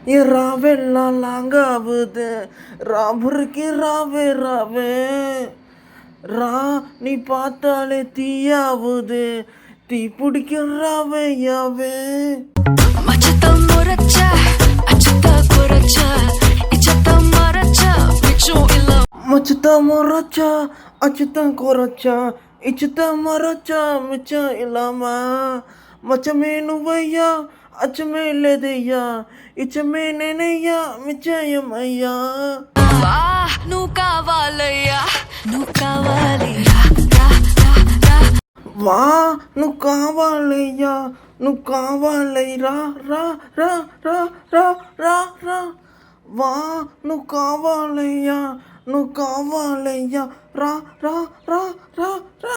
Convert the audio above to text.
ఈ రావెల్లా లాంగావుது ராபுருக்கு ராவே ராவே ரா நீ பார்த்தாலே தீயாவுது தீ பிடிக்கும் ராவே யாவே மச்சத்தம் முறைச்ச அச்சத்த குறைச்ச இச்சத்தம் மறைச்ச மிச்சம் இல்ல மச்சத்தம் முறைச்சா அச்சத்தம் குறைச்சா இச்சத்தம் மறைச்சா மிச்சம் இல்லாமா மச்சமே నువ్వయ్యా అచ్చమే లేదయ్యా ఇచ్చమే నేనయ్యా మిచ్చయమయ్యా వా నువ్వు కావాలయ్యా నువ్వు కావాలి రా రా రా రా వా నువ్వు కావాలయ్యా నువ్వు కావాలి రా రా రా రా రా రా రా వా నువ్వు కావాలయ్యా నువ్వు కావాలయ్యా రా రా రా రా రా